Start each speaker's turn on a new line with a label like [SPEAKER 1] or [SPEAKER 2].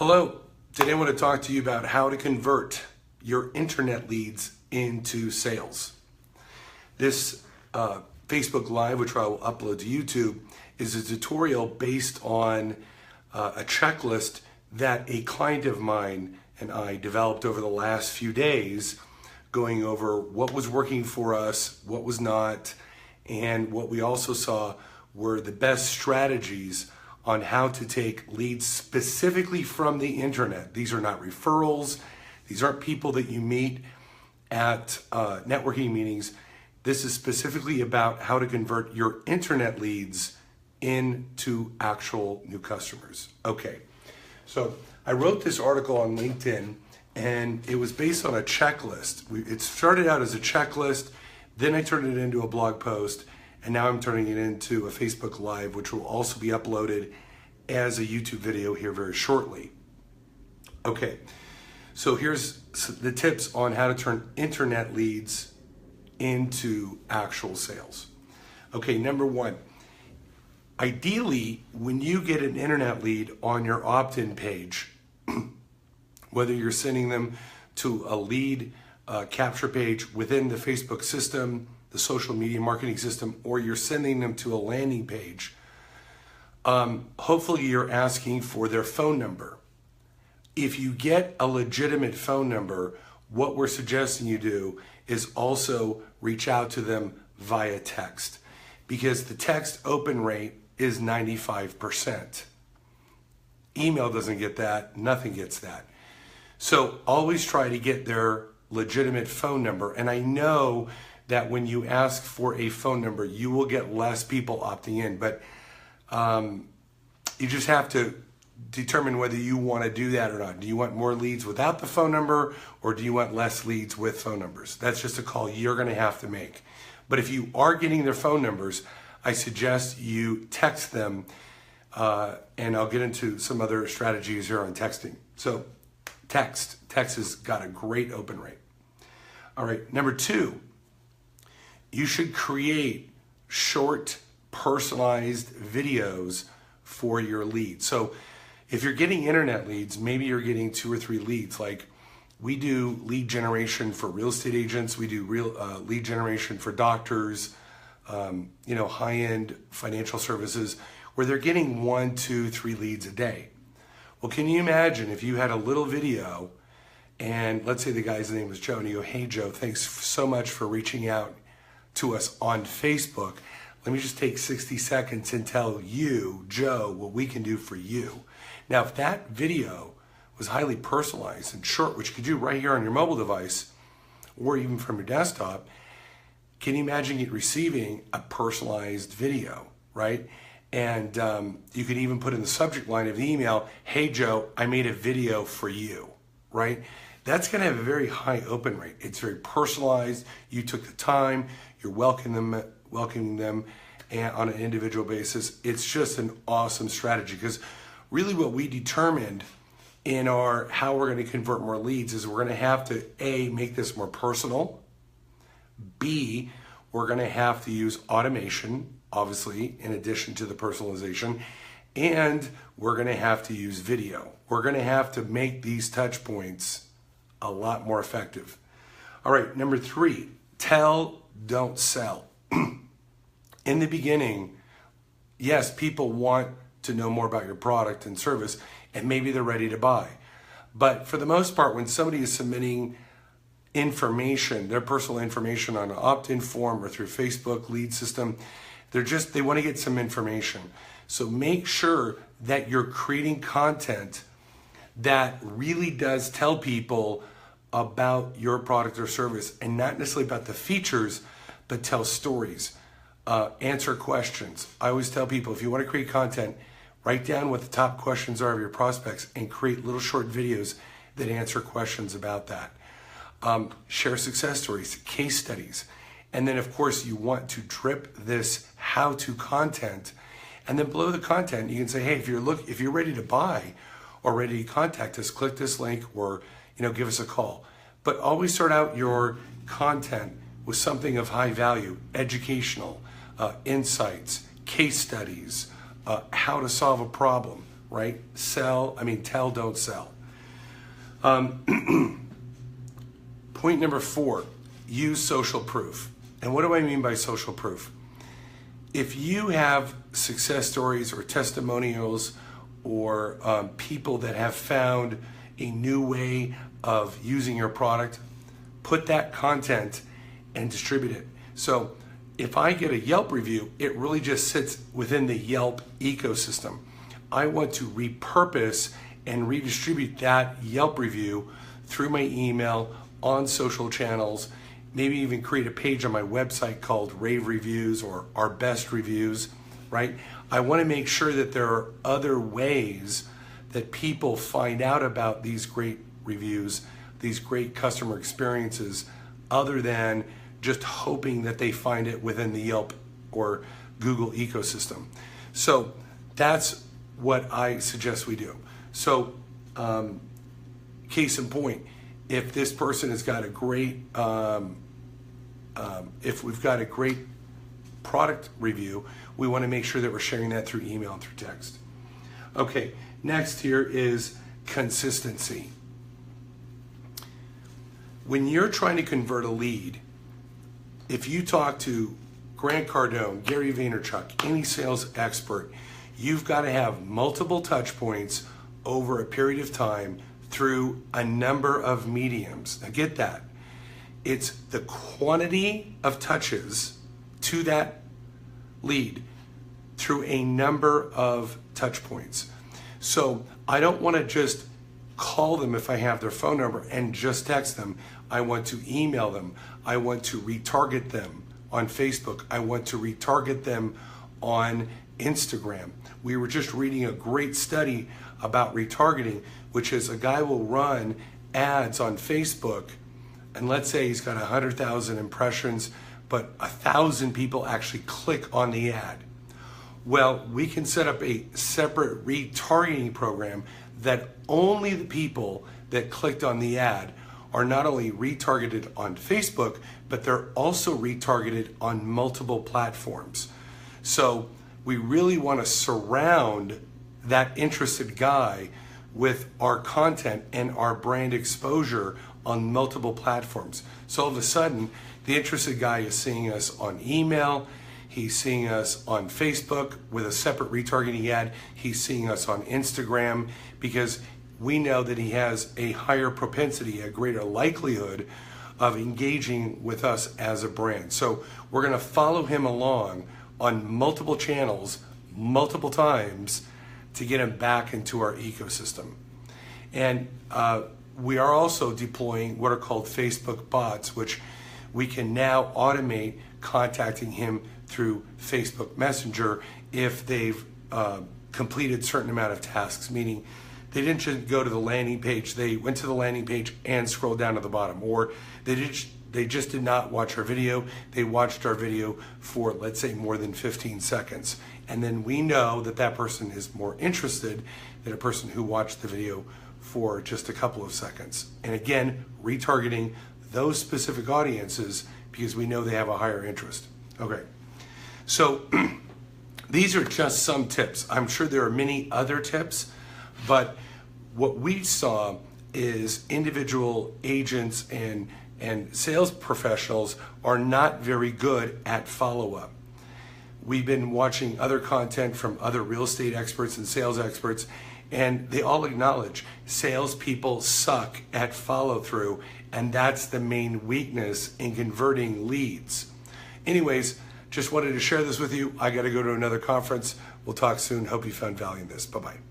[SPEAKER 1] Hello, today I want to talk to you about how to convert your internet leads into sales. This Facebook Live, which I will upload to YouTube, is a tutorial based on a checklist that a client of mine and I developed over the last few days, going over what was working for us, what was not, and what we also saw were the best strategies on how to take leads specifically from the internet. These are not referrals. These aren't people that you meet at networking meetings. This is specifically about how to convert your internet leads into actual new customers. Okay, so I wrote this article on LinkedIn and it was based on a checklist. It started out as a checklist, then I turned it into a blog post, and now I'm turning it into a Facebook Live, which will also be uploaded as a YouTube video here very shortly. Okay, so here's the tips on how to turn internet leads into actual sales. Okay, number one, ideally, when you get an internet lead on your opt-in page, whether you're sending them to a lead capture page within the Facebook system, the social media marketing system, or you're sending them to a landing page, hopefully you're asking for their phone number. If you get a legitimate phone number, what we're suggesting you do is also reach out to them via text, because the text open rate is 95%. Email doesn't get that, nothing gets that. So always try to get their legitimate phone number, and I know that when you ask for a phone number, you will get less people opting in, but you just have to determine whether you want to do that or not. Do you want more leads without the phone number, or do you want less leads with phone numbers? That's just a call you're going to have to make. But if you are getting their phone numbers, I suggest you text them, and I'll get into some other strategies here on texting. So text has got a great open rate. All right, number two, you should create short, personalized videos for your leads. So if you're getting internet leads, maybe you're getting 2 or 3 leads. Like we do lead generation for real estate agents. We do lead generation for doctors, high-end financial services, where they're getting 1, 2, 3 leads a day. Well, can you imagine if you had a little video and let's say the guy's name was Joe, and you go, "Hey Joe, thanks so much for reaching out to us on Facebook. Let me just take 60 seconds and tell you, Joe, what we can do for you." Now, if that video was highly personalized and short, which you could do right here on your mobile device or even from your desktop, can you imagine it receiving a personalized video, right? And you could even put in the subject line of the email, "Hey Joe, I made a video for you," right? That's going to have a very high open rate. It's very personalized. You took the time. You're welcoming them and on an individual basis. It's just an awesome strategy, because really what we determined in our how we're going to convert more leads is we're going to have to A, make this more personal. B, we're going to have to use automation, obviously, in addition to the personalization. And we're going to have to use video. We're going to have to make these touch points a lot more effective. All right, number 3, tell, don't sell. In the beginning, yes, people want to know more about your product and service, and maybe they're ready to buy. But for the most part, when somebody is submitting information, their personal information on an opt-in form or through Facebook lead system, they want to get some information. So make sure that you're creating content that really does tell people about your product or service, and not necessarily about the features, but tell stories, answer questions. I always tell people, if you want to create content, write down what the top questions are of your prospects and create little short videos that answer questions about that. Share success stories, case studies. And then of course you want to drip this how-to content, and then below the content you can say, hey, if you're ready to buy or ready to contact us, click this link, or give us a call. But always start out your content with something of high value, educational, insights, case studies, how to solve a problem, right? Tell, don't sell. Point number 4, use social proof. And what do I mean by social proof? If you have success stories or testimonials or people that have found a new way of using your product, put that content and distribute it. So if I get a Yelp review, it really just sits within the Yelp ecosystem. I want to repurpose and redistribute that Yelp review through my email, on social channels, maybe even create a page on my website called Rave Reviews or Our Best Reviews, right? I want to make sure that there are other ways that people find out about these great reviews, these great customer experiences, other than just hoping that they find it within the Yelp or Google ecosystem. So that's what I suggest we do. So case in point, if this person has got a great, if we've got a great product review, we want to make sure that we're sharing that through email and through text. Okay, next here is consistency. When you're trying to convert a lead, if you talk to Grant Cardone, Gary Vaynerchuk, any sales expert, you've got to have multiple touch points over a period of time through a number of mediums. Now get that. It's the quantity of touches to that lead through a number of touch points. So I don't want to just call them if I have their phone number and just text them. I want to email them. I want to retarget them on Facebook. I want to retarget them on Instagram. We were just reading a great study about retargeting, which is a guy will run ads on Facebook, and let's say he's got 100,000 impressions, but 1,000 people actually click on the ad. Well, we can set up a separate retargeting program that only the people that clicked on the ad are not only retargeted on Facebook, but they're also retargeted on multiple platforms. So we really want to surround that interested guy with our content and our brand exposure on multiple platforms. So all of a sudden, the interested guy is seeing us on email, he's seeing us on Facebook with a separate retargeting ad, he's seeing us on Instagram, because we know that he has a higher propensity, a greater likelihood of engaging with us as a brand. So we're going to follow him along on multiple channels, multiple times, to get him back into our ecosystem. And we are also deploying what are called Facebook bots, which we can now automate contacting him through Facebook Messenger if they've completed a certain amount of tasks, meaning they didn't just go to the landing page, they went to the landing page and scrolled down to the bottom, or they just did not watch our video, they watched our video for, let's say, more than 15 seconds. And then we know that that person is more interested than a person who watched the video for just a couple of seconds. And again, retargeting those specific audiences because we know they have a higher interest. Okay, so these are just some tips. I'm sure there are many other tips, but what we saw is individual agents and sales professionals are not very good at follow-up. We've been watching other content from other real estate experts and sales experts, and they all acknowledge salespeople suck at follow-through, and that's the main weakness in converting leads. Anyways, just wanted to share this with you. I got to go to another conference. We'll talk soon. Hope you found value in this. Bye-bye.